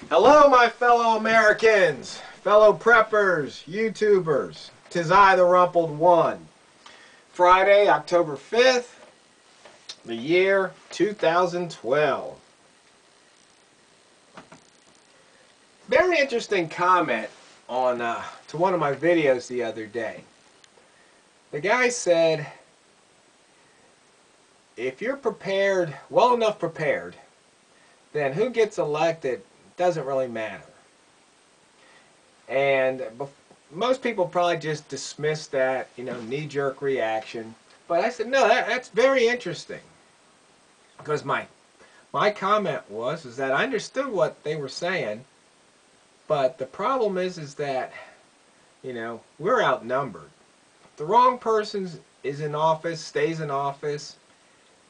Hello, my fellow Americans, fellow preppers, YouTubers. 'Tis I, the Rumpled One. Friday, October 5th, the year 2012. Very interesting comment on to one of my videos the other day. The guy said, if you're prepared, well enough prepared, then who gets elected doesn't really matter. And most people probably just dismiss that, knee-jerk reaction. But I said, no, that's very interesting. Because my comment was that I understood what they were saying, but the problem is that, we're outnumbered. The wrong person is in office, stays in office,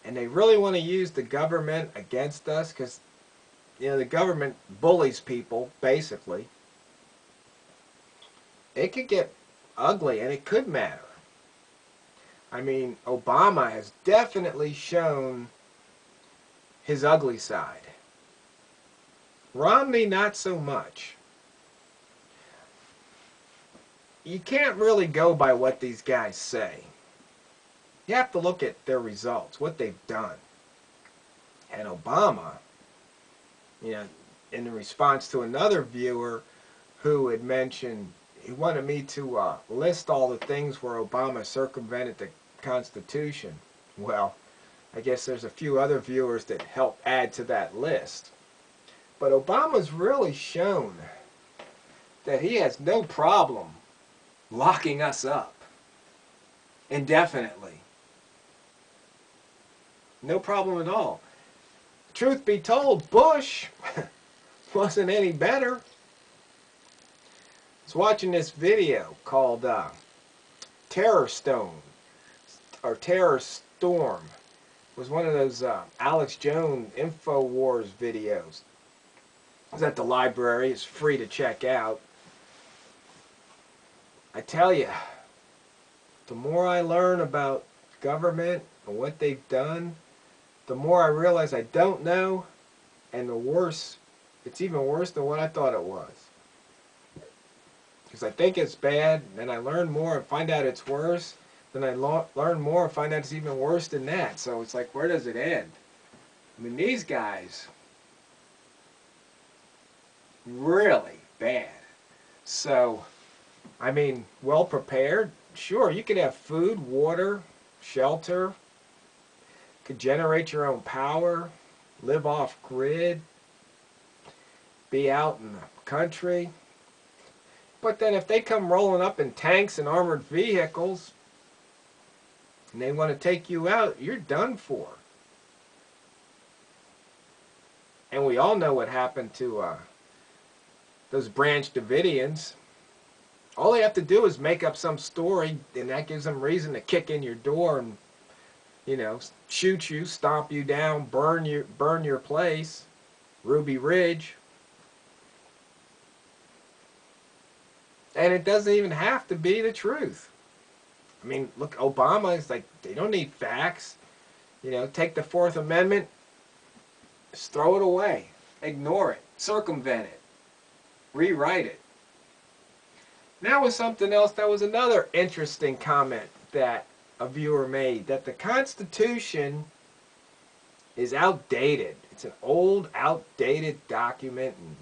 and they really want to use the government against us because, the government bullies people, basically. It could get ugly, and it could matter. I mean, Obama has definitely shown his ugly side. Romney, not so much. You can't really go by what these guys say. You have to look at their results, what they've done. And Obama, in response to another viewer who had mentioned, he wanted me to list all the things where Obama circumvented the Constitution. Well, I guess there's a few other viewers that help add to that list. But Obama's really shown that he has no problem locking us up indefinitely. No problem at all. Truth be told, Bush wasn't any better. I was watching this video called Terror Stone, or Terror Storm. It was one of those Alex Jones InfoWars videos. It was at the library. It's free to check out. I tell you, the more I learn about government and what they've done, the more I realize I don't know, and the worse, it's even worse than what I thought it was. Because I think it's bad, then I learn more and find out it's worse, then I learn more and find out it's even worse than that. So it's like, where does it end? I mean, these guys, really bad. So, I mean, well prepared? Sure, you could have food, water, shelter, could generate your own power, live off grid, be out in the country. But then if they come rolling up in tanks and armored vehicles and they want to take you out, you're done for. And we all know what happened to those Branch Davidians. All they have to do is make up some story, and that gives them reason to kick in your door and, shoot you, stomp you down, burn your place, Ruby Ridge. And it doesn't even have to be the truth. I mean, look, Obama is like, they don't need facts. Take the Fourth Amendment, just throw it away, ignore it, circumvent it, rewrite it. Now was something else. That was another interesting comment that a viewer made, that the Constitution is outdated. It's an old, outdated document and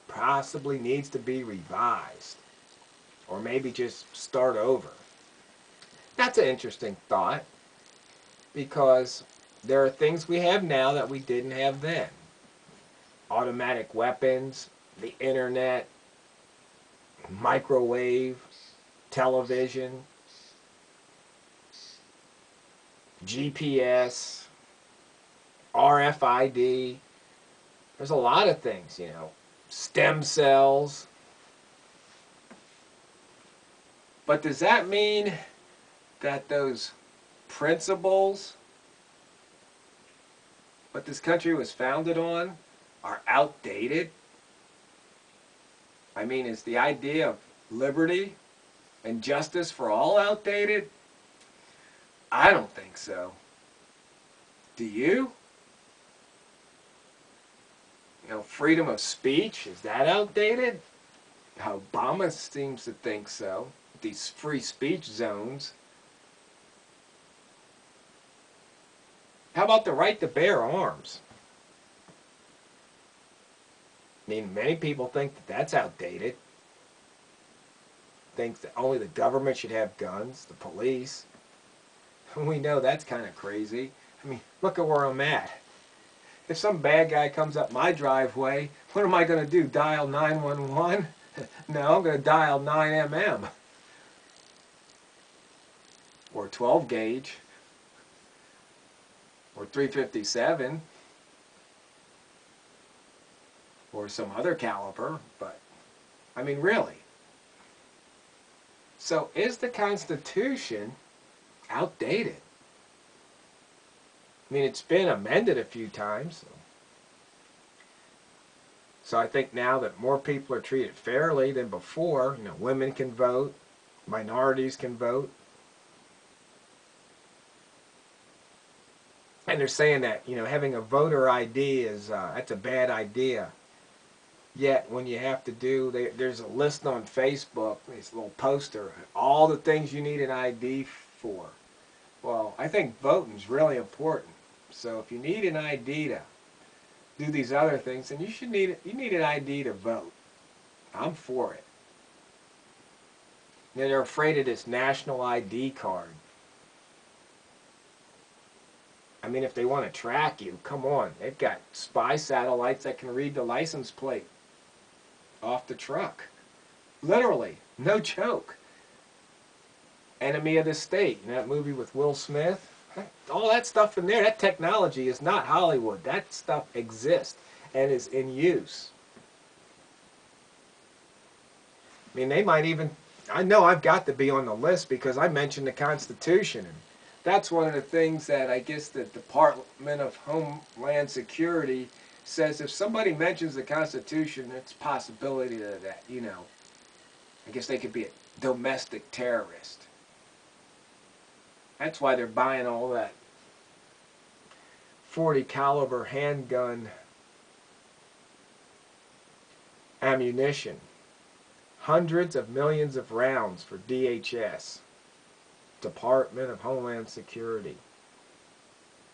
possibly needs to be revised. Or maybe just start over. That's an interesting thought, because there are things we have now that we didn't have then. Automatic weapons, the internet, microwave, television, GPS, RFID. There's a lot of things, stem cells. But does that mean that those principles, what this country was founded on, are outdated? I mean, is the idea of liberty and justice for all outdated? I don't think so. Do you? You know, freedom of speech, is that outdated? Obama seems to think so. These free speech zones. How about the right to bear arms? I mean, many people think that that's outdated. Think that only the government should have guns, the police. We know that's kind of crazy. I mean, look at where I'm at. If some bad guy comes up my driveway, what am I going to do? Dial 911? No, I'm going to dial 9mm. Or 12 gauge. Or 357. Or some other caliber. But, I mean, really. So, is the Constitution outdated? I mean, it's been amended a few times. So I think now that more people are treated fairly than before, you know, women can vote, minorities can vote. And they're saying that, you know, having a voter ID is, that's a bad idea. Yet when you have to do, there's a list on Facebook, this little poster, all the things you need an ID for. Well, I think voting is really important. So if you need an ID to do these other things, then you need an ID to vote. I'm for it. You know, they're afraid of this national ID card. I mean, if they want to track you, come on. They've got spy satellites that can read the license plate off the truck. Literally, no joke. Enemy of the State, you know, that movie with Will Smith? All that stuff in there, that technology is not Hollywood. That stuff exists and is in use. I mean, they might even, I know I've got to be on the list because I mentioned the Constitution. And that's one of the things that I guess the Department of Homeland Security says if somebody mentions the Constitution, it's a possibility that, you know, I guess they could be a domestic terrorist. That's why they're buying all that 40 caliber handgun ammunition. Hundreds of millions of rounds for DHS, Department of Homeland Security.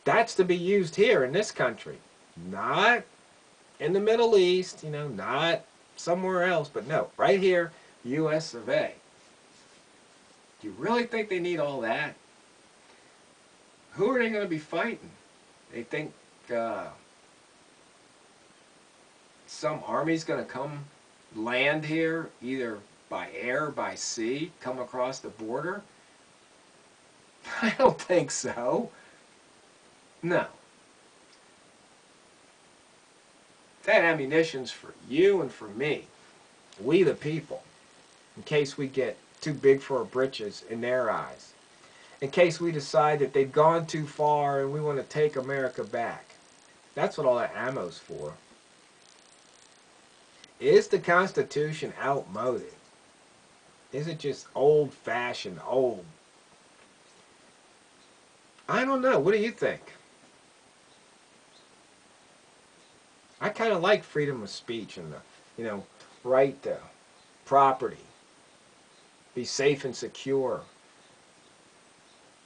That's to be used here in this country. Not in the Middle East, you know, not somewhere else, but no, right here, US of A. Do you really think they need all that? Who are they going to be fighting? They think some army's going to come land here, either by air or by sea, come across the border? I don't think so. No. That ammunition's for you and for me. We the people. In case we get too big for our britches in their eyes. In case we decide that they've gone too far and we want to take America back. That's what all that ammo's for. Is the Constitution outmoded? Is it just old-fashioned, old? I don't know. What do you think? I kind of like freedom of speech and the, you know, right to property. Be safe and secure.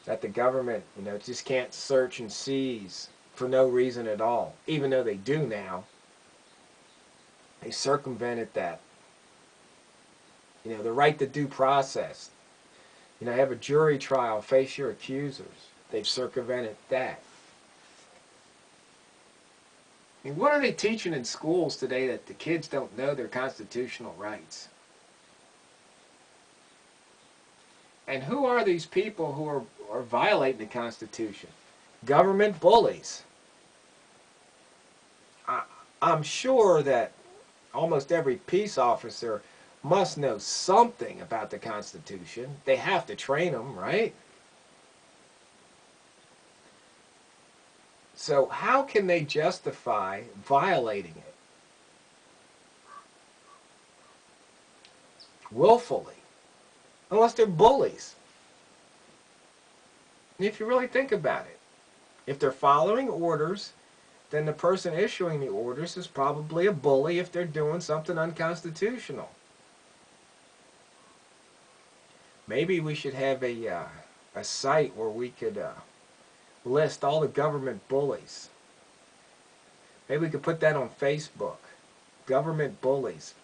That the government, you know, just can't search and seize for no reason at all. Even though they do now. They circumvented that. You know, the right to due process. You know, have a jury trial, face your accusers. They've circumvented that. I mean, what are they teaching in schools today that the kids don't know their constitutional rights? And who are these people who are violating the Constitution? Government bullies. I'm sure that almost every peace officer must know something about the Constitution. They have to train them, right? So how can they justify violating it? Willfully. Unless they're bullies. And if you really think about it, if they're following orders, then the person issuing the orders is probably a bully if they're doing something unconstitutional. Maybe we should have a site where we could list all the government bullies. Maybe we could put that on Facebook. Government bullies.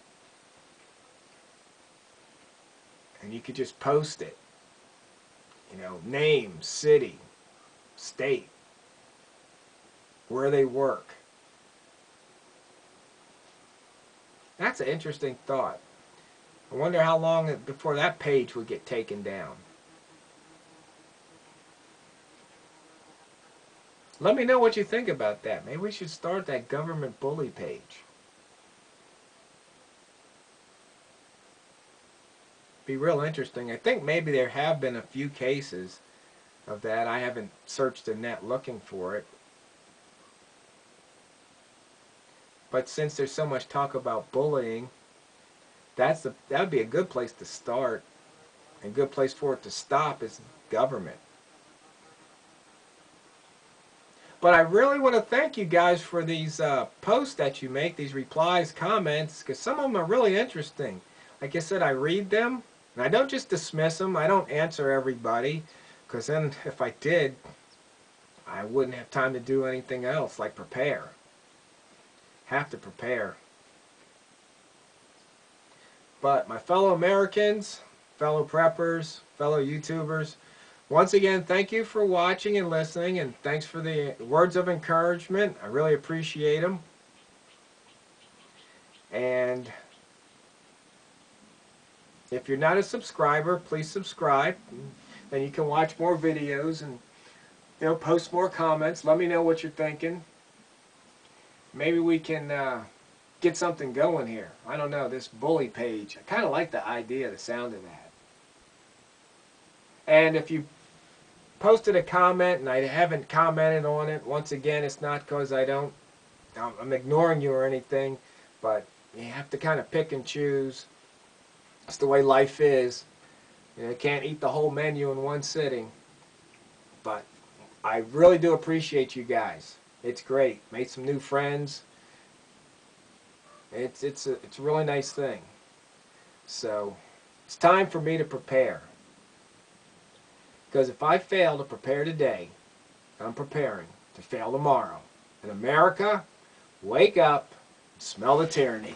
And you could just post it. You know, name, city, state, where they work. That's an interesting thought. I wonder how long before that page would get taken down. Let me know what you think about that. Maybe we should start that government bully page. Be real interesting. I think maybe there have been a few cases of that. I haven't searched the net looking for it. But since there's so much talk about bullying, that would be a good place to start. A good place for it to stop is government. But I really want to thank you guys for these posts that you make, these replies, comments, because some of them are really interesting. Like I said, I read them, and I don't just dismiss them. I don't answer everybody, because then if I did, I wouldn't have time to do anything else, like prepare. Have to prepare. But my fellow Americans, fellow preppers, fellow YouTubers, once again, thank you for watching and listening, and thanks for the words of encouragement. I really appreciate them. And if you're not a subscriber, please subscribe. Then you can watch more videos and post more comments. Let me know what you're thinking. Maybe we can get something going here. I don't know, this bully page. I kind of like the idea, the sound of that. And if you posted a comment and I haven't commented on it, once again, it's not because I'm ignoring you or anything, but you have to kind of pick and choose. It's the way life is. You can't eat the whole menu in one sitting. But I really do appreciate you guys. It's great. Made some new friends. It's a really nice thing. So it's time for me to prepare. Because if I fail to prepare today, I'm preparing to fail tomorrow. And America, wake up, smell the tyranny.